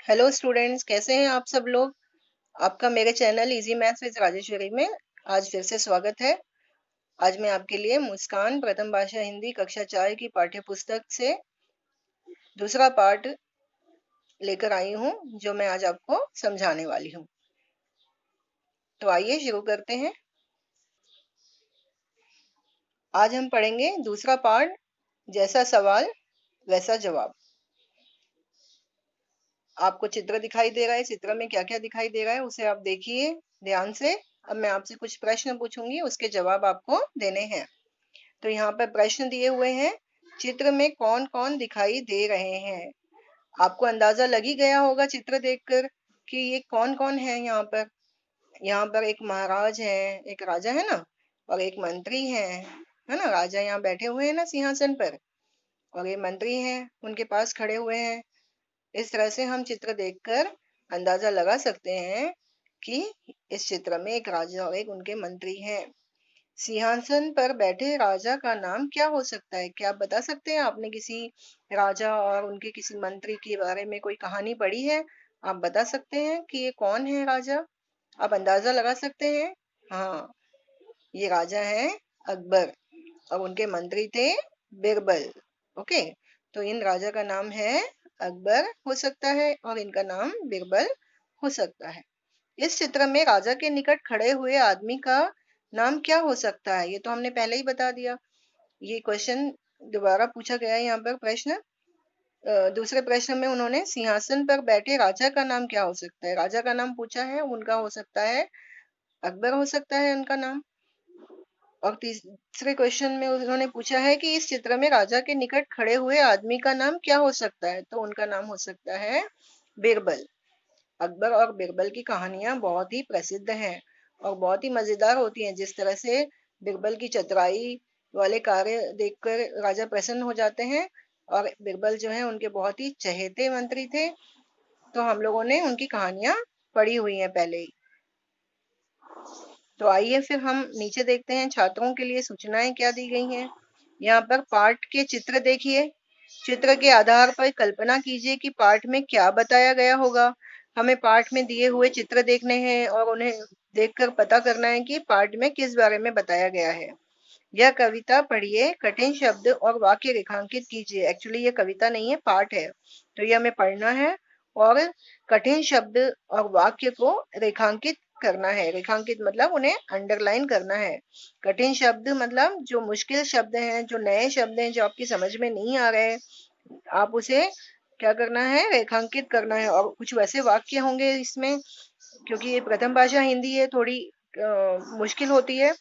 Hello students, कैसे हैं आप सब लोग। आपका मेरे channel easy maths with Rajeshwari में आज फिर से स्वागत है। आज मैं आपके लिए मुस्कान प्रथम भाषा हिंदी कक्षा 4 की पाठ्य पुस्तक से दूसरा पार्ट लेकर आई हूँ, जो मैं आज आपको समझाने वाली हूँ। तो आइए शुरू करते हैं। आज हम पढ़ेंगे दूसरा पार्ट, जैसा सवाल वैसा जवाब। आपको चित्र दिखाई दे रहा है, चित्र में क्या क्या दिखाई दे रहा है उसे आप देखिए ध्यान से। अब मैं आपसे कुछ प्रश्न पूछूंगी, उसके जवाब आपको देने हैं। तो यहाँ पर प्रश्न दिए हुए हैं, चित्र में कौन कौन दिखाई दे रहे हैं। आपको अंदाजा लग ही गया होगा चित्र देखकर कि ये कौन कौन है। यहाँ पर एक महाराज है, एक राजा है ना, और एक मंत्री है ना। राजा यहाँ बैठे हुए हैं ना सिंहासन पर, और ये मंत्री हैं उनके पास खड़े हुए हैं। इस तरह से हम चित्र देखकर अंदाजा लगा सकते हैं कि इस चित्र में एक राजा और एक उनके मंत्री हैं। सिंहासन पर बैठे राजा का नाम क्या हो सकता है? क्या आप बता सकते हैं? आपने किसी राजा और उनके किसी मंत्री के बारे में कोई कहानी पढ़ी है? आप बता सकते हैं कि ये कौन है राजा? आप अंदाजा लगा सकते हैं। हाँ, ये राजा है अकबर, और उनके मंत्री थे बिरबल। ओके, तो इन राजा का नाम है अकबर हो सकता है, और इनका नाम बिरबल हो सकता है। इस चित्र में राजा के निकट खड़े हुए आदमी का नाम क्या हो सकता है? ये तो हमने पहले ही बता दिया। ये क्वेश्चन दोबारा पूछा गया है यहाँ पर प्रश्न। दूसरे प्रश्न में उन्होंने सिंहासन पर बैठे राजा का नाम क्या हो सकता है, राजा का नाम पूछा है। उनका हो सकता है अकबर हो सकता है उनका नाम। और तीसरे क्वेश्चन में उन्होंने पूछा है कि इस चित्र में राजा के निकट खड़े हुए आदमी का नाम क्या हो सकता है, तो उनका नाम हो सकता है बिरबल। अकबर और बिरबल की कहानियां बहुत ही प्रसिद्ध हैं और बहुत ही मजेदार होती हैं। जिस तरह से बिरबल की चतुराई वाले कार्य देखकर राजा प्रसन्न हो जाते हैं, और बिरबल जो है उनके बहुत ही चहेते मंत्री थे। तो हम लोगों ने उनकी कहानियां पढ़ी हुई हैं पहले ही। तो आइए फिर हम नीचे देखते हैं छात्रों के लिए सूचनाएं क्या दी गई हैं। यहाँ पर पाठ के चित्र देखिए। चित्र के आधार पर कल्पना कीजिए कि पाठ में क्या बताया गया होगा। हमें पाठ में दिए हुए चित्र देखने हैं और उन्हें देखकर पता करना है कि पाठ में किस बारे में बताया गया है। यह कविता पढ़िए, कठिन शब्द और वाक्य रेखांकित कीजिए। एक्चुअली ये कविता नहीं है, पाठ है, तो ये हमें पढ़ना है और कठिन शब्द और वाक्य को रेखांकित करना है। रेखांकित मतलब उन्हें अंडरलाइन करना है। कठिन शब्द मतलब जो मुश्किल शब्द हैं, जो नए शब्द हैं, जो आपकी समझ में नहीं आ रहे, आप उसे क्या करना है, रेखांकित करना है। और कुछ वैसे वाक्य होंगे इसमें, क्योंकि ये प्रथम भाषा हिंदी है, थोड़ी मुश्किल होती है।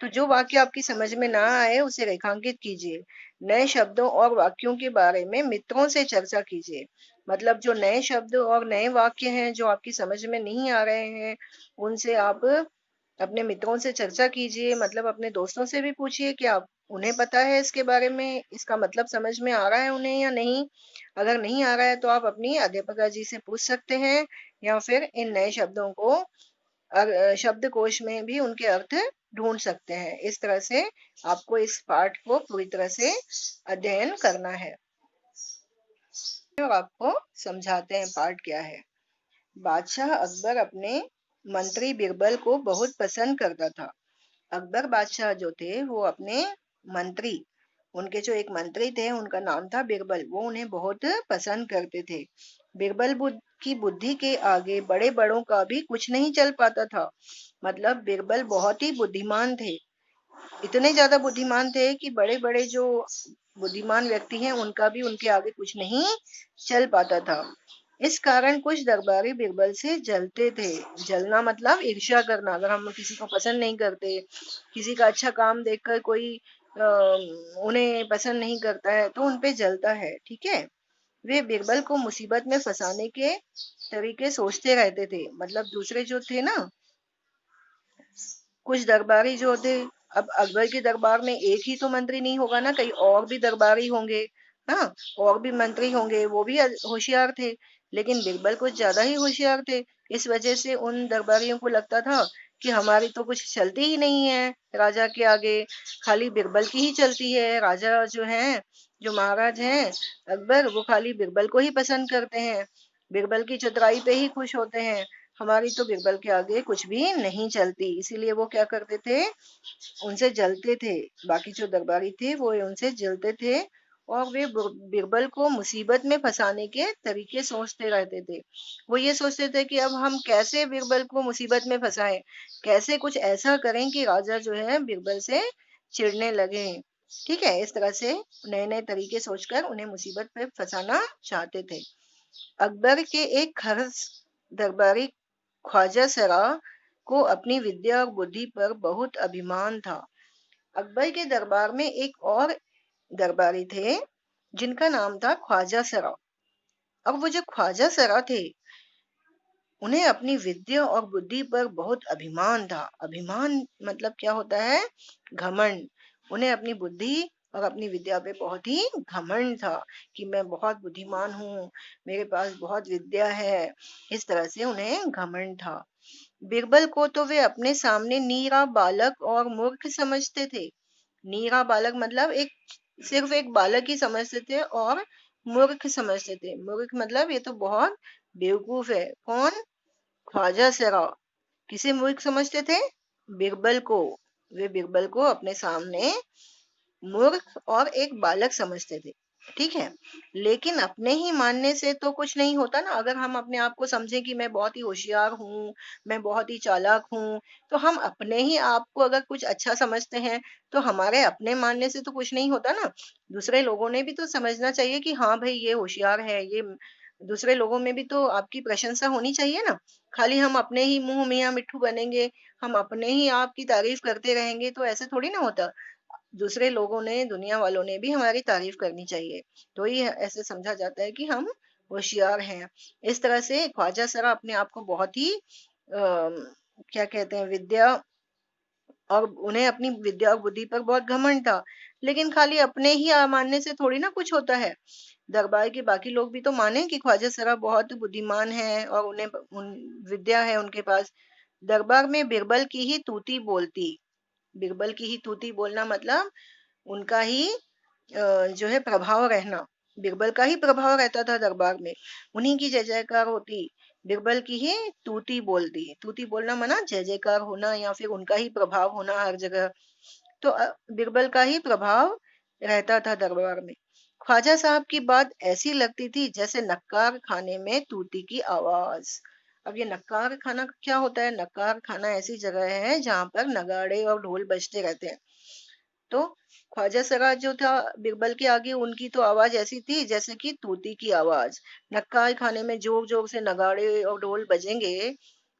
तो जो वाक्य आपकी समझ में ना आए उसे रेखांकित कीजिए। नए शब्दों और वाक्यों के बारे में मित्रों से चर्चा कीजिए। मतलब जो नए शब्द और नए वाक्य हैं जो आपकी समझ में नहीं आ रहे हैं, उनसे आप अपने मित्रों से चर्चा कीजिए। मतलब अपने दोस्तों से भी पूछिए कि आप उन्हें पता है इसके बारे में, इसका मतलब समझ में आ रहा है उन्हें या नहीं। अगर नहीं आ रहा है तो आप अपनी अध्यापिका जी से पूछ सकते हैं, या फिर इन नए शब्दों को शब्दकोश में भी उनके अर्थ ढूंढ सकते हैं। इस तरह से आपको इस पाठ को पूरी तरह से अध्ययन करना है। और आपको समझाते हैं पाठ क्या है। बादशाह अकबर अपने मंत्री बिरबल को बहुत पसंद करता था। अकबर बादशाह जो थे वो अपने मंत्री, उनके जो एक मंत्री थे उनका नाम था बिरबल, वो उन्हें बहुत पसंद करते थे। बिरबल की बुद्धि के आगे बड़े बड़ों का भी कुछ नहीं चल पाता था। मतलब बिरबल बहुत ही बुद्धिमान थे, इतने ज्यादा बुद्धिमान थे कि बड़े बड़े जो बुद्धिमान व्यक्ति हैं उनका भी उनके आगे कुछ नहीं चल पाता था। इस कारण कुछ दरबारी बिरबल से जलते थे। जलना मतलब ईर्ष्या करना। अगर हम किसी को पसंद नहीं करते, किसी का अच्छा काम देखकर कोई उन्हें पसंद नहीं करता है तो उनपे जलता है, ठीक है। वे बिरबल को मुसीबत में फंसाने के तरीके सोचते रहते थे। मतलब दूसरे जो थे ना, कुछ दरबारी जो थे, अब अकबर के दरबार में एक ही तो मंत्री नहीं होगा ना, कई और भी दरबारी होंगे। हाँ, और भी मंत्री होंगे, वो भी होशियार थे। लेकिन बिरबल कुछ ज्यादा ही होशियार थे। इस वजह से उन दरबारियों को लगता था कि हमारी तो कुछ चलती ही नहीं है राजा के आगे, खाली बिरबल की ही चलती है। राजा जो है, जो महाराज हैं अकबर, वो खाली बिरबल को ही पसंद करते हैं। बीरबल की चतुराई पे ही खुश होते हैं। हमारी तो बीरबल के आगे कुछ भी नहीं चलती, इसीलिए वो क्या करते थे, उनसे जलते थे। बाकी जो दरबारी थे वो उनसे जलते थे और वे बीरबल को मुसीबत में फंसाने के तरीके सोचते रहते थे। वो ये सोचते थे कि अब हम कैसे बीरबल को मुसीबत में फंसाएं, कैसे कुछ ऐसा करें कि राजा जो है बीरबल से चिढ़ने लगे। ठीक है, इस तरह से नए नए तरीके सोचकर उन्हें मुसीबत में फंसाना चाहते थे। अकबर के एक खर्च दरबारी ख्वाजा सरा को अपनी विद्या और बुद्धि पर बहुत अभिमान था। अकबर के दरबार में एक और दरबारी थे जिनका नाम था ख्वाजा सरा। अब वो जो ख्वाजा सरा थे, उन्हें अपनी विद्या और बुद्धि पर बहुत अभिमान था। अभिमान मतलब क्या होता है, घमंड। उन्हें अपनी बुद्धि और अपनी विद्या पे बहुत ही घमंड था कि मैं बहुत बुद्धिमान हूँ, मेरे पास बहुत विद्या है। इस तरह से उन्हें घमंड था। बीरबल को तो वे अपने सामने नीरा बालक और मूर्ख समझते थे। नीरा बालक मतलब एक, सिर्फ एक बालक ही समझते थे, और मूर्ख समझते थे। मूर्ख मतलब ये तो बहुत बेवकूफ है। कौन? ख्वाजा सरा किसे मूर्ख समझते थे? बीरबल को। वे बीरबल को अपने सामने मूर्ख और एक बालक समझते थे। ठीक है, लेकिन अपने ही मानने से तो कुछ नहीं होता ना। अगर हम अपने आप को समझें कि मैं बहुत ही होशियार हूँ, मैं बहुत ही चालाक हूँ, तो हम अपने ही आप को अगर कुछ अच्छा समझते हैं, तो हमारे अपने मानने से तो कुछ नहीं होता ना। दूसरे लोगों ने भी तो समझना चाहिए कि हाँ भाई ये होशियार है, ये दूसरे लोगों में भी तो आपकी प्रशंसा होनी चाहिए ना। खाली हम अपने ही मुंह मियां मिट्ठू बनेंगे, हम अपने ही आप की तारीफ करते रहेंगे, तो ऐसे थोड़ी ना होता। दूसरे लोगों ने, दुनिया वालों ने भी हमारी तारीफ करनी चाहिए, तो ही ऐसे समझा जाता है कि हम होशियार हैं। इस तरह से ख्वाजा सरा अपने आप को बहुत ही क्या कहते हैं, विद्या, और उन्हें अपनी विद्या और बुद्धि पर बहुत घमंड था। लेकिन खाली अपने ही मानने से थोड़ी ना कुछ होता है। दरबार के बाकी लोग भी तो माने कि ख्वाजा सरा बहुत बुद्धिमान है और उन्हें विद्या है उनके पास। दरबार में बिरबल की ही तूती बोलती। बिरबल की ही तूती बोलना मतलब उनका ही जो है प्रभाव रहना। बिरबल का ही प्रभाव रहता था दरबार में, उन्हीं की जय जयकार होती। बिरबल की ही तूती बोलती। तूती बोलना माना जय जयकार होना या फिर उनका ही प्रभाव होना हर जगह। तो बिरबल का ही प्रभाव रहता था दरबार में। ख्वाजा साहब की बात ऐसी लगती थी जैसे नक्कार खाने में तूती की आवाज। अब ये नक्कार खाना क्या होता है? नक्कार खाना ऐसी जगह है जहां पर नगाड़े और ढोल बजते रहते हैं। तो ख्वाजा सरा जो था बिरबल के आगे, उनकी तो आवाज ऐसी थी जैसे कि तूती की आवाज। नक्कार खाने में जोर जोर से नगाड़े और ढोल बजेंगे,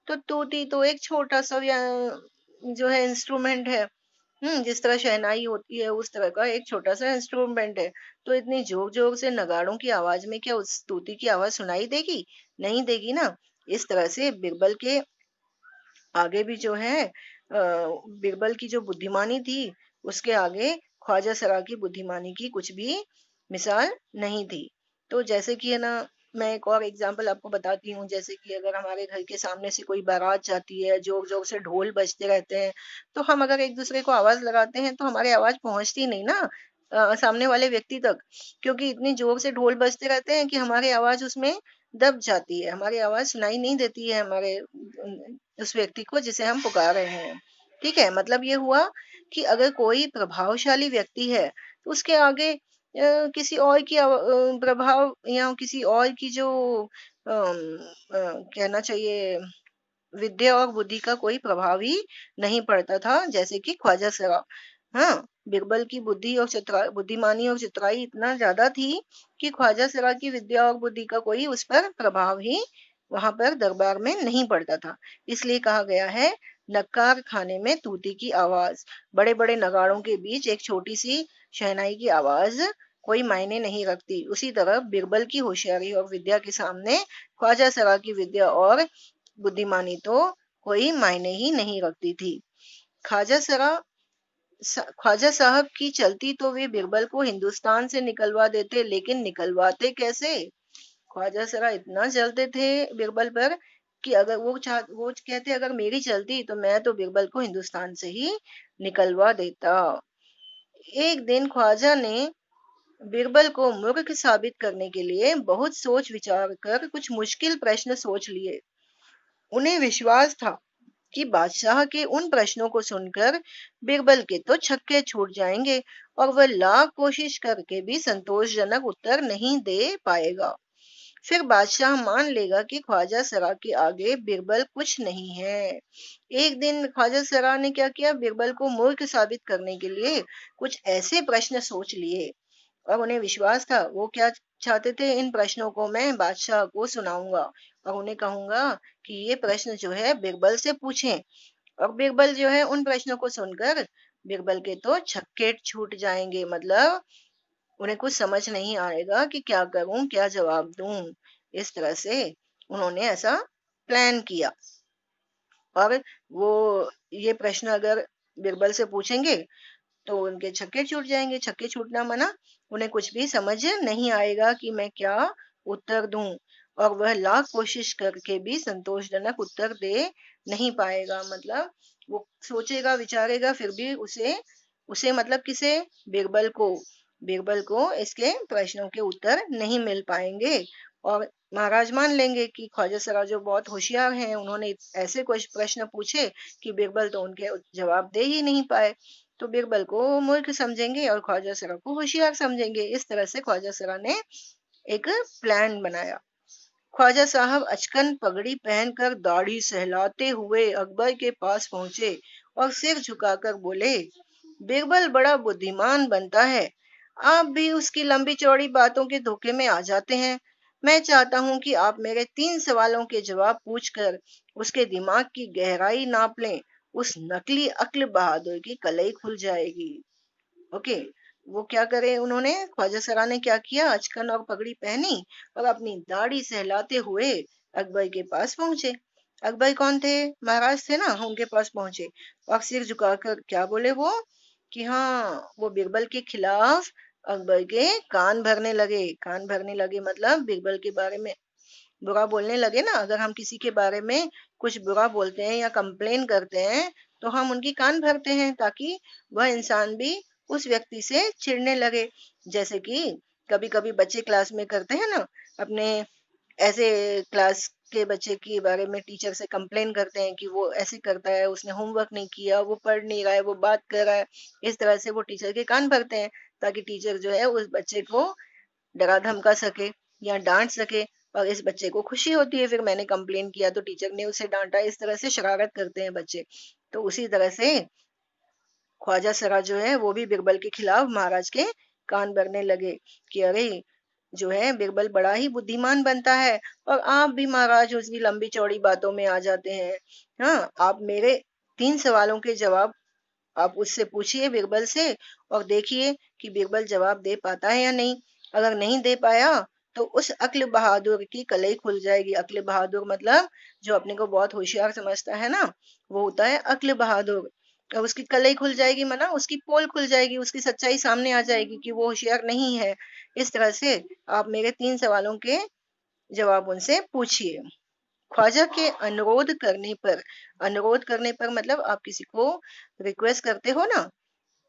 तो तूती तो एक छोटा सा जो है इंस्ट्रूमेंट है। जिस तरह शहनाई होती है उस तरह का एक छोटा सा इंस्ट्रूमेंट है। तो इतनी जोर जोर से नगाड़ों की आवाज में क्या उस तूती की आवाज सुनाई देगी? नहीं देगी ना। इस तरह से बिरबल के आगे भी जो है बीरबल की जो बुद्धिमानी थी, उसके आगे ख्वाजा सरा की बुद्धिमानी की कुछ भी मिसाल नहीं थी। तो जैसे कि है ना, मैं एक और एग्जांपल आपको बताती हूँ। जैसे कि अगर हमारे घर के सामने से कोई बारात जाती है, जोर जोर से ढोल बजते रहते हैं, तो हम अगर एक दूसरे को आवाज लगाते हैं तो हमारी आवाज पहुंचती नहीं ना सामने वाले व्यक्ति तक, क्योंकि इतनी जोर से ढोल बजते रहते हैं कि हमारी आवाज उसमें दब जाती है। हमारी आवाज सुनाई नहीं देती है हमारे उस व्यक्ति को जिसे हम पुकार रहे हैं। ठीक है, मतलब ये हुआ कि अगर कोई प्रभावशाली व्यक्ति है, तो उसके आगे किसी और की प्रभाव या किसी और की जो कहना चाहिए विद्या और बुद्धि का कोई प्रभाव ही नहीं पड़ता था, जैसे कि ख्वाजा सरा। हाँ, बिरबल की बुद्धि और बुद्धिमानी और चतुराई इतना ज्यादा थी कि ख्वाजा सरा की विद्या और बुद्धि का कोई उस पर प्रभाव ही वहां पर दरबार में नहीं पड़ता था। इसलिए कहा गया है, नक्कार खाने में तूती की आवाज। बड़े बड़े नगाड़ों के बीच एक छोटी सी शहनाई की आवाज कोई मायने नहीं रखती। उसी तरह बिरबल की होशियारी और विद्या के सामने ख्वाजा सरा की विद्या और बुद्धिमानी तो कोई मायने ही नहीं रखती थी। ख्वाजा सरा ख्वाजा साहब की चलती तो वे बिरबल को हिंदुस्तान से निकलवा देते, लेकिन निकलवाते कैसे? ख्वाजा सरा इतना चलते थे बिरबल पर कि अगर वो कहते अगर मेरी चलती तो मैं तो बिरबल को हिंदुस्तान से ही निकलवा देता। एक दिन ख्वाजा ने बीरबल को मूर्ख साबित करने के लिए बहुत सोच विचार कर कुछ मुश्किल प्रश्न सोच लिए। उन्हें विश्वास था कि बादशाह के उन प्रश्नों को सुनकर बीरबल के तो छक्के छूट जाएंगे और वह लाख कोशिश करके भी संतोषजनक उत्तर नहीं दे पाएगा। फिर बादशाह मान लेगा कि ख्वाजा सरा के आगे बीरबल कुछ नहीं है। एक दिन ख्वाजा सरा ने क्या किया, बीरबल को मूर्ख साबित करने के लिए कुछ ऐसे प्रश्न सोच लिए और उन्हें विश्वास था वो क्या चाहते थे, इन प्रश्नों को मैं बादशाह को सुनाऊंगा और उन्हें कहूंगा कि ये प्रश्न जो है बीरबल से पूछें। और बीरबल जो है उन प्रश्नों को सुनकर बीरबल के तो छक्के छूट जाएंगे, मतलब उन्हें कुछ समझ नहीं आएगा कि क्या करूं, क्या जवाब दूं। इस तरह से उन्होंने ऐसा प्लान किया। और वो ये प्रश्न अगर बीरबल से पूछेंगे तो उनके छक्के छूट जाएंगे। छक्के छूटना मना उन्हें कुछ भी समझ नहीं आएगा कि मैं क्या उत्तर दूं, और वह लाख कोशिश करके भी संतोषजनक उत्तर दे नहीं पाएगा। मतलब वो सोचेगा विचारेगा फिर भी उसे उसे मतलब किसे, बीरबल को, बीरबल को इसके प्रश्नों के उत्तर नहीं मिल पाएंगे। और महाराज मान लेंगे कि ख्वाजा सरा जो बहुत होशियार हैं, उन्होंने ऐसे कुछ प्रश्न पूछे कि बीरबल तो उनके जवाब दे ही नहीं पाए। तो बीरबल को मूर्ख समझेंगे और ख्वाजा सरा को होशियार समझेंगे। इस तरह से ख्वाजा सरा ने एक प्लान बनाया। ख्वाजा साहब अचकन पगड़ी पहनकर दाढ़ी सहलाते हुए अकबर के पास पहुंचे और सिर झुकाकर बोले, बीरबल बड़ा बुद्धिमान बनता है, आप भी उसकी लंबी चौड़ी बातों के धोखे में आ जाते हैं। मैं चाहता हूं कि आप मेरे 3 सवालों के जवाब पूछकर उसके दिमाग की गहराई नाप लें। उस नकली अक्ल बहादुर की कलई खुल जाएगी। ओके। वो क्या करे, उन्होंने ख्वाजा सरा ने क्या किया, अचकन और पगड़ी पहनी और अपनी दाढ़ी सहलाते हुए अकबर के पास पहुंचे। अकबर कौन थे, महाराज थे ना, उनके पास पहुंचे और सिर झुकाकर क्या बोले वो, कि हाँ, वो बीरबल के खिलाफ अकबर के कान भरने लगे। कान भरने लगे मतलब बीरबल के बारे में बुरा बोलने लगे ना। अगर हम किसी के बारे में कुछ बुरा बोलते हैं या कंप्लेन करते हैं तो हम उनकी कान भरते हैं ताकि वह इंसान भी उस व्यक्ति से चिढ़ने लगे। जैसे कि कभी कभी बच्चे क्लास में करते हैं ना, अपने ऐसे क्लास के बच्चे के बारे में टीचर से कंप्लेन करते हैं कि वो ऐसे करता है, उसने होमवर्क नहीं किया, वो पढ़ नहीं रहा है, वो बात कर रहा है। इस तरह से वो टीचर के कान भरते हैं ताकि टीचर जो है उस बच्चे को डरा धमका सके या डांट सके। और इस बच्चे को खुशी होती है, फिर मैंने कंप्लेन किया तो टीचर ने उसे डांटा। इस तरह से शरारत करते हैं बच्चे। तो उसी तरह से ख्वाजा सरा जो है वो भी बीरबल के खिलाफ महाराज के कान भरने लगे कि अरे, जो है बीरबल बड़ा ही बुद्धिमान बनता है और आप भी महाराज उसकी लंबी चौड़ी बातों में आ जाते हैं। हाँ, आप मेरे 3 सवालों के जवाब आप उससे पूछिए बीरबल से और देखिए कि बीरबल जवाब दे पाता है या नहीं। अगर नहीं दे पाया तो उस अक्ल बहादुर की कलई खुल जाएगी। अक्ल बहादुर मतलब जो अपने को बहुत होशियार समझता है ना, वो होता है अक्ल बहादुर। और उसकी कलई खुल जाएगी मना उसकी पोल खुल जाएगी, उसकी सच्चाई सामने आ जाएगी कि वो होशियार नहीं है। इस तरह से आप मेरे 3 सवालों के जवाब उनसे पूछिए। ख्वाजा के अनुरोध करने पर मतलब आप किसी को रिक्वेस्ट करते हो ना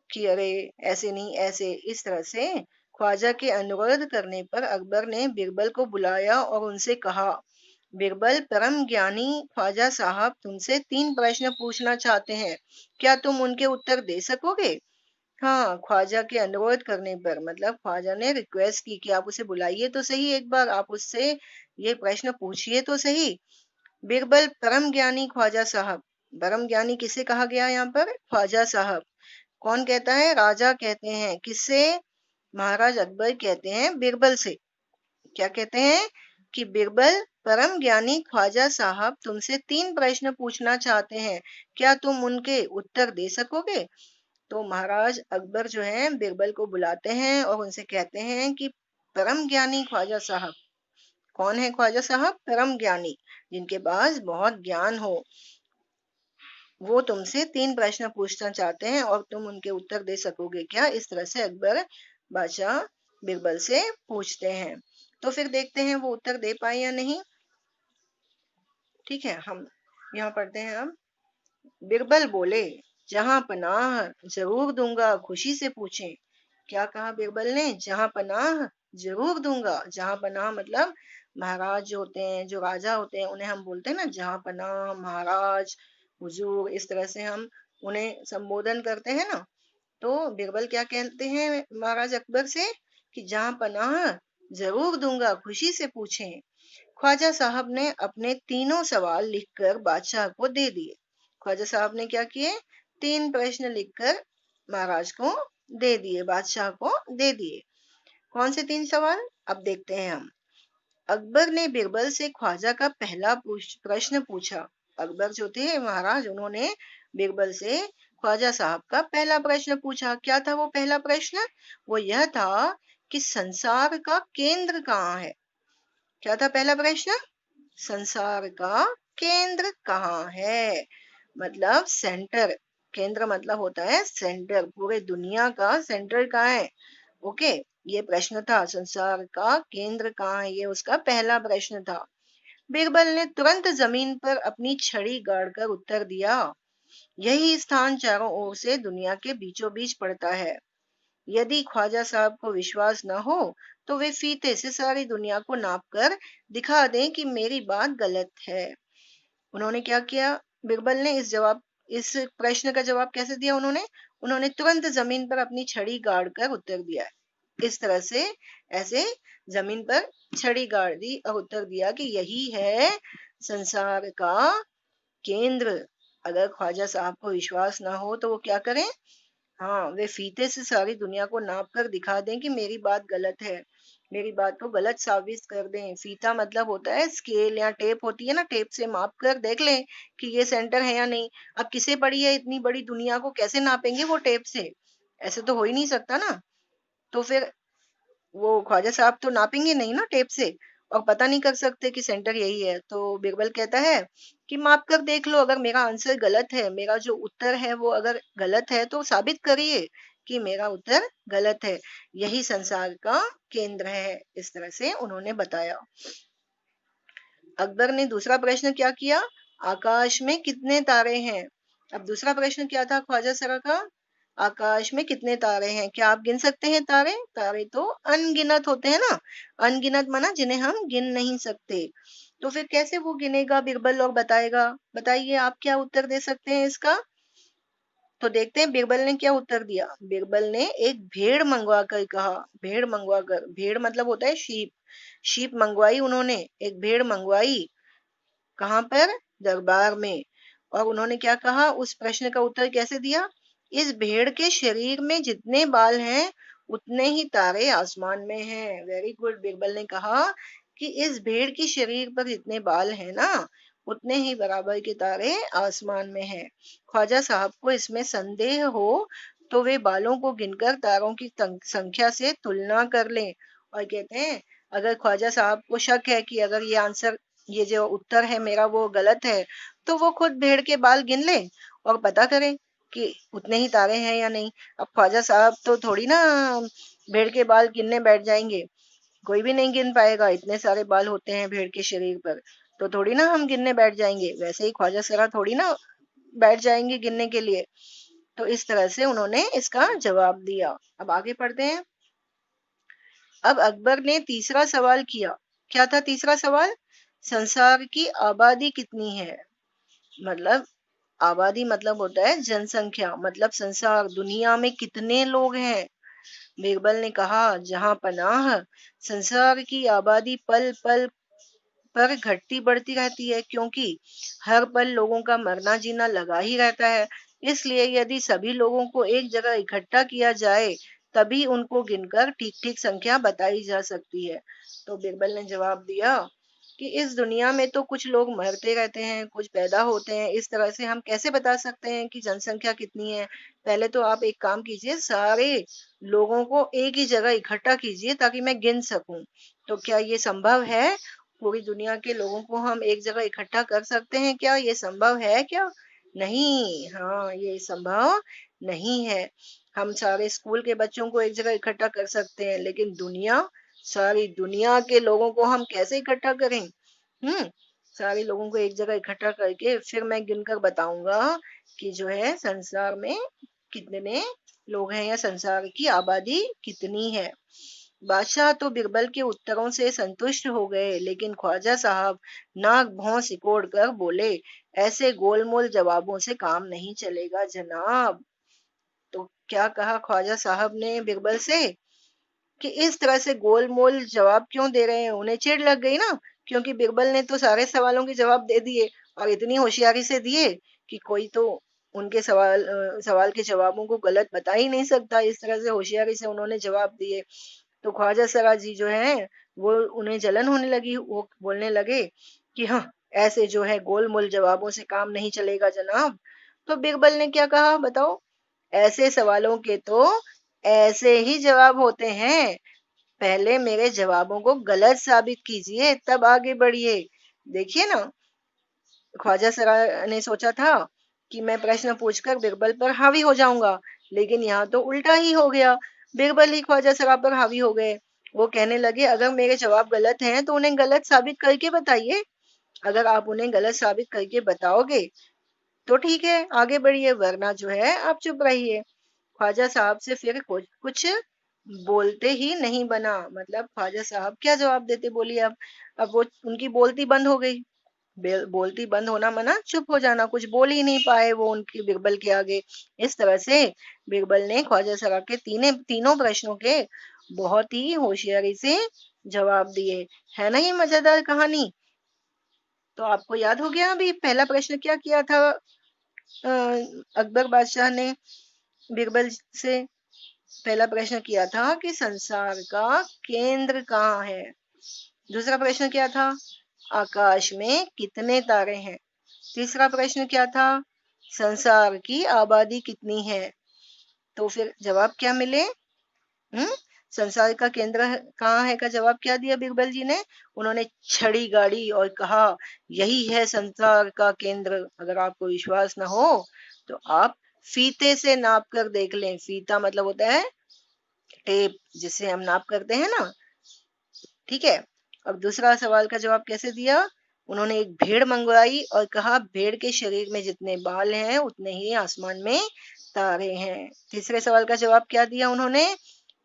कि अरे ऐसे नहीं ऐसे, इस तरह से ख्वाजा के अनुरोध करने पर अकबर ने बीरबल को बुलाया और उनसे कहा, बीरबल परम ज्ञानी ख्वाजा साहब तुमसे 3 प्रश्न पूछना चाहते हैं, क्या तुम उनके उत्तर दे सकोगे। हाँ, ख्वाजा के अनुरोध करने पर मतलब ख्वाजा ने रिक्वेस्ट की कि आप उसे बुलाइए तो सही, एक बार आप उससे ये प्रश्न पूछिए तो सही। बीरबल परम ज्ञानी ख्वाजा साहब, परम ज्ञानी किसे कहा गया यहाँ पर, ख्वाजा साहब। कौन कहता है, राजा कहते हैं। किससे, महाराज अकबर कहते हैं बीरबल से। क्या कहते हैं कि बीरबल परम ज्ञानी ख्वाजा साहब तुमसे 3 प्रश्न पूछना चाहते हैं, क्या तुम उनके उत्तर दे सकोगे। तो महाराज अकबर जो है बीरबल को बुलाते हैं और उनसे कहते हैं कि परम ज्ञानी ख्वाजा साहब, कौन है ख्वाजा साहब, परम ज्ञानी जिनके पास बहुत ज्ञान हो, वो तुमसे 3 प्रश्न पूछना चाहते हैं और तुम उनके उत्तर दे सकोगे क्या। इस तरह से अकबर बादशाह बीरबल से पूछते हैं। तो फिर देखते हैं वो उत्तर दे पाए या नहीं। ठीक है, हम यहाँ पढ़ते हैं अब। बीरबल बोले, जहां पनाह जरूर दूंगा, खुशी से पूछें। क्या कहा बिरबल ने? जहां पनाह जरूर दूंगा। जहां पनाह मतलब महाराज जो होते हैं, जो राजा होते हैं, उन्हें हम बोलते हैं ना जहां पनाह, महाराज, हुजूर, इस तरह से हम उन्हें संबोधन करते हैं ना। तो बिरबल क्या कहते हैं महाराज अकबर से कि जहां पनाह जरूर दूंगा, खुशी से पूछें। ख्वाजा साहब ने अपने तीनों सवाल लिखकर बादशाह को दे दिए। ख्वाजा साहब ने क्या किए? 3 प्रश्न लिखकर महाराज को दे दिए, बादशाह को दे दिए। कौन से 3 सवाल? अब देखते हैं हम। अकबर ने बिरबल से ख्वाजा का पहला प्रश्न पूछा। अकबर जो थे महाराज, उन्होंने बिरबल से ख्वाजा साहब का पहला प्रश्न पूछा। क्या था वो पहला प्रश्न? वो यह था कि संसार का केंद्र कहाँ है? क्या था पहला प्रश्न? संसार का केंद्र कहाँ है? मतलब सेंटर। केंद्र मतलब होता है सेंटर, पूरे दुनिया का सेंटर कहाँ है? ओके, ये प्रश्न था, संसार का केंद्र कहाँ है, ये उसका पहला प्रश्न था। बिरबल ने तुरंत जमीन पर अपनी छड़ी गाड़कर उत्तर दिया, यही स्थान चारों ओर से दुनिया के बीचों बीच पड़ता है। यदि ख्वाजा साहब को विश्वास न हो तो वे फीते से सारी दुनिया को नापकर दिखा दें कि मेरी बात गलत है। उन्होंने क्या किया? बिरबल ने इस प्रश्न का जवाब कैसे दिया? उन्होंने तुरंत जमीन पर अपनी छड़ी गाड़ कर उत्तर दिया। इस तरह से ऐसे जमीन पर छड़ी गाड़ दी और उत्तर दिया कि यही है संसार का केंद्र। अगर ख्वाजा साहब को विश्वास ना हो तो वो क्या करें? हाँ, वे फीते से सारी दुनिया को नाप कर दिखा दें कि मेरी बात गलत है, मेरी बात को गलत साबित कर दें। फीता मतलब होता है स्केल या टेप होती है ना, टेप से माप कर देख लें कि ये सेंटर है या नहीं। अब किसे पड़ी है इतनी बड़ी दुनिया को कैसे नापेंगे वो टेप से? ऐसे तो हो ही नहीं सकता ना। तो फिर वो ख्वाजा साहब तो नापेंगे नहीं ना टेप से, और पता नहीं कर सकते कि सेंटर यही है। तो बिरबल कहता है कि माप कर देख लो, अगर मेरा आंसर गलत है, मेरा जो उत्तर है वो अगर गलत है तो साबित करिए कि मेरा उत्तर गलत है, यही संसार का केंद्र है। इस तरह से उन्होंने बताया। अकबर ने दूसरा प्रश्न क्या किया? आकाश में कितने तारे हैं? अब दूसरा प्रश्न क्या था ख्वाजा सरा का? आकाश में कितने तारे हैं? क्या आप गिन सकते हैं तारे? तारे तो अनगिनत होते हैं ना। अनगिनत माना जिन्हें हम गिन नहीं सकते। तो फिर कैसे वो गिनेगा बिरबल और बताएगा? बताइए, आप क्या उत्तर दे सकते हैं इसका? तो देखते हैं बिरबल ने क्या उत्तर दिया। बिरबल ने एक भेड़ मंगवा कर कहा। भेड़ मंगवा कर, भेड़ मतलब होता है शीप। शीप मंगवाई उन्होंने, एक भेड़ मंगवाई। कहाँ पर? दरबार में। और उन्होंने क्या कहा? उस प्रश्न का उत्तर कैसे दिया? इस भेड़ के शरीर में जितने बाल हैं उतने ही तारे आसमान में हैं। Very good. बिरबल ने कहा कि इस भेड़ की शरीर पर जितने बाल हैं ना, उतने ही बराबर के तारे आसमान में हैं। ख्वाजा साहब को इसमें संदेह हो तो वे बालों को गिनकर तारों की संख्या से तुलना कर लें। और कहते हैं अगर ख्वाजा साहब को शक है कि अगर ये जो उत्तर है मेरा वो गलत है, तो वो खुद भेड़ के बाल गिन ले और पता करे कि उतने ही तारे हैं या नहीं। अब ख्वाजा साहब तो थोड़ी ना भेड़ के बाल गिनने बैठ जाएंगे, कोई भी नहीं गिन पाएगा, इतने सारे बाल होते हैं भेड़ के शरीर पर। तो थोड़ी ना हम गिनने बैठ जाएंगे, वैसे ही ख्वाजा सरा थोड़ी ना बैठ जाएंगे गिनने के लिए। तो इस तरह से उन्होंने इसका जवाब दिया। अब आगे पढ़ते हैं। अब अकबर ने तीसरा सवाल किया। क्या था तीसरा सवाल? संसार की आबादी कितनी है? मतलब आबादी मतलब होता है जनसंख्या, मतलब संसार दुनिया में कितने लोग हैं? बिरबल ने कहा, जहां पनाह संसार की आबादी पल पल पर घटती बढ़ती रहती है, क्योंकि हर पल लोगों का मरना जीना लगा ही रहता है। इसलिए यदि सभी लोगों को एक जगह इकट्ठा किया जाए तभी उनको गिनकर ठीक ठीक संख्या बताई जा सकती है। तो बिरबल ने जवाब दिया कि इस दुनिया में तो कुछ लोग मरते रहते हैं, कुछ पैदा होते हैं, इस तरह से हम कैसे बता सकते हैं कि जनसंख्या कितनी है? पहले तो आप एक काम कीजिए, सारे लोगों को एक ही जगह इकट्ठा कीजिए ताकि मैं गिन सकूं। तो क्या ये संभव है? पूरी दुनिया के लोगों को हम एक जगह इकट्ठा कर सकते हैं क्या? ये संभव है क्या? नहीं, हाँ, ये संभव नहीं है। हम सारे स्कूल के बच्चों को एक जगह इकट्ठा कर सकते हैं, लेकिन सारी दुनिया के लोगों को हम कैसे इकट्ठा करें? सारे लोगों को एक जगह इकट्ठा करके फिर मैं गिनकर बताऊंगा कि जो है संसार में कितने लोग हैं या संसार की आबादी कितनी है। बादशाह तो बिरबल के उत्तरों से संतुष्ट हो गए, लेकिन ख्वाजा साहब नाक भौं सिकोड़ कर बोले, ऐसे गोलमोल जवाबों से काम नहीं चलेगा जनाब। तो क्या कहा ख्वाजा साहब ने बिरबल से कि इस तरह से गोलमोल जवाब क्यों दे रहे हैं। उन्हें चिढ़ लग गई ना, क्योंकि बिरबल ने तो सारे सवालों के जवाब दे दिए और इतनी होशियारी से दिए कि कोई तो उनके सवाल के जवाबों को गलत बता ही नहीं सकता। इस तरह से होशियारी से उन्होंने जवाब दिए। तो ख्वाजा सरा जी जो है वो उन्हें जलन होने लगी। वो बोलने लगे कि हाँ, ऐसे जो है गोलमोल जवाबों से काम नहीं चलेगा जनाब। तो बिरबल ने क्या कहा बताओ, ऐसे सवालों के तो ऐसे ही जवाब होते हैं, पहले मेरे जवाबों को गलत साबित कीजिए तब आगे बढ़िए। देखिए ना, ख्वाजा सरा ने सोचा था कि मैं प्रश्न पूछकर बिरबल पर हावी हो जाऊंगा, लेकिन यहाँ तो उल्टा ही हो गया। बिरबल ही ख्वाजा सरा पर हावी हो गए। वो कहने लगे, अगर मेरे जवाब गलत हैं तो उन्हें गलत साबित करके बताइए। अगर आप उन्हें गलत साबित करके बताओगे तो ठीक है, आगे बढ़िए, वरना जो है आप चुप रहिए। ख्वाजा साहब से फिर कुछ बोलते ही नहीं बना। मतलब ख्वाजा साहब क्या जवाब देते, बोलिए। अब वो उनकी बोलती बंद हो गई। बोलती बंद होना मना चुप हो जाना, कुछ बोल ही नहीं पाए वो उनकी बिरबल के आगे। इस तरह से बिरबल ने ख्वाजा सरा के तीनों प्रश्नों के बहुत ही होशियारी से जवाब दिए। है ना ये मजेदार कहानी। तो आपको याद हो गया अभी पहला प्रश्न क्या किया था अकबर बादशाह ने बिरबल से। पहला प्रश्न किया था कि संसार का केंद्र कहाँ है। दूसरा प्रश्न क्या था, आकाश में कितने तारे हैं। तीसरा प्रश्न क्या था, संसार की आबादी कितनी है। तो फिर जवाब क्या मिले। संसार का केंद्र कहाँ है का जवाब क्या दिया बिरबल जी ने। उन्होंने छड़ी गाड़ी और कहा, यही है संसार का केंद्र। अगर आपको विश्वास न हो तो आप फीते से नाप कर देख लें। फीता मतलब होता है टेप, जिससे हम नाप करते हैं ना। ठीक है। अब दूसरा सवाल का जवाब कैसे दिया। उन्होंने एक भेड़ मंगवाई और कहा, भेड़ के शरीर में जितने बाल हैं उतने ही आसमान में तारे हैं। तीसरे सवाल का जवाब क्या दिया उन्होंने।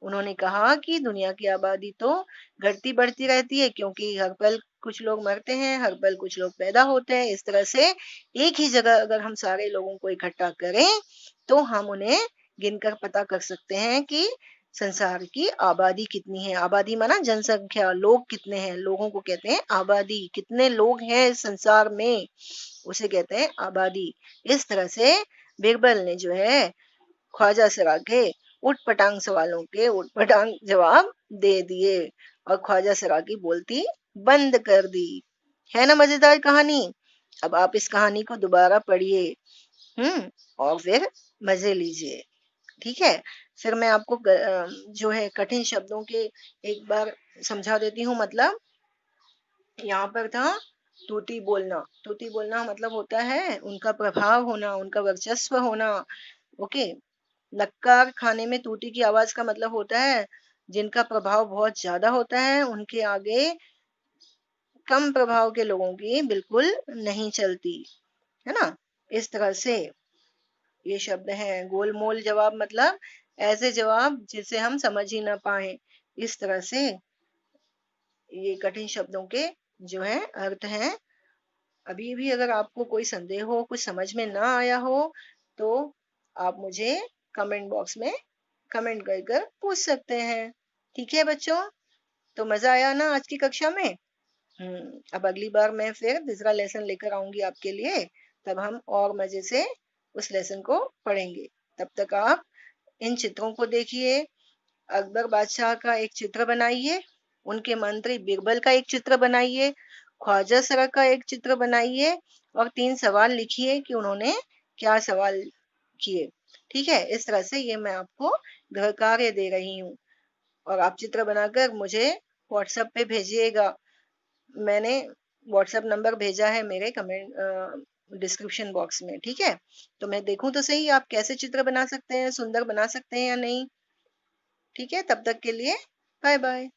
उन्होंने कहा कि दुनिया की आबादी तो घटती बढ़ती रहती है, क्योंकि हर पल कुछ लोग मरते हैं, हर पल कुछ लोग पैदा होते हैं। इस तरह से एक ही जगह अगर हम सारे लोगों को इकट्ठा करें तो हम उन्हें गिनकर पता कर सकते हैं कि संसार की आबादी कितनी है। आबादी माना जनसंख्या, लोग कितने हैं, लोगों को कहते हैं आबादी। कितने लोग हैं संसार में, उसे कहते हैं आबादी। इस तरह से बिरबल ने जो है ख्वाजा सरा के उटपटांग सवालों के उटपटांग जवाब दे दिए और ख्वाजा सरा की बोलती बंद कर दी। है ना मजेदार कहानी। अब आप इस कहानी को दोबारा पढ़िए, और फिर मजे लीजिए। ठीक है। फिर मैं आपको जो है कठिन शब्दों के एक बार समझा देती हूँ। मतलब यहाँ पर था तूती बोलना। तूती बोलना मतलब होता है उनका प्रभाव होना, उनका वर्चस्व होना। ओके। नक्कार खाने में तूती की आवाज का मतलब होता है जिनका प्रभाव बहुत ज्यादा होता है, उनके आगे कम प्रभाव के लोगों की बिल्कुल नहीं चलती। है ना। इस तरह से ये शब्द है। गोलमोल जवाब मतलब ऐसे जवाब जिसे हम समझ ही ना पाए। इस तरह से ये कठिन शब्दों के जो है अर्थ हैं। अभी भी अगर आपको कोई संदेह हो, कुछ समझ में ना आया हो, तो आप मुझे कमेंट बॉक्स में कमेंट कर कर पूछ सकते हैं। ठीक है बच्चों। तो मजा आया ना आज की कक्षा में। अब अगली बार मैं फिर दूसरा लेसन लेकर आऊंगी आपके लिए। तब हम और मजे से उस लेसन को पढ़ेंगे। तब तक आप इन चित्रों को देखिए। अकबर बादशाह का एक चित्र बनाइए, उनके मंत्री बिरबल का एक चित्र बनाइए, ख्वाजा सरा का एक चित्र बनाइए और 3 सवाल लिखिए कि उन्होंने क्या सवाल किए। ठीक है। इस तरह से ये मैं आपको गृह कार्य दे रही हूँ और आप चित्र बनाकर मुझे व्हाट्सएप पे भेजिएगा। मैंने व्हाट्सएप नंबर भेजा है मेरे कमेंट डिस्क्रिप्शन बॉक्स में। ठीक है। तो मैं देखूं तो सही आप कैसे चित्र बना सकते हैं, सुंदर बना सकते हैं या नहीं। ठीक है। तब तक के लिए बाय बाय।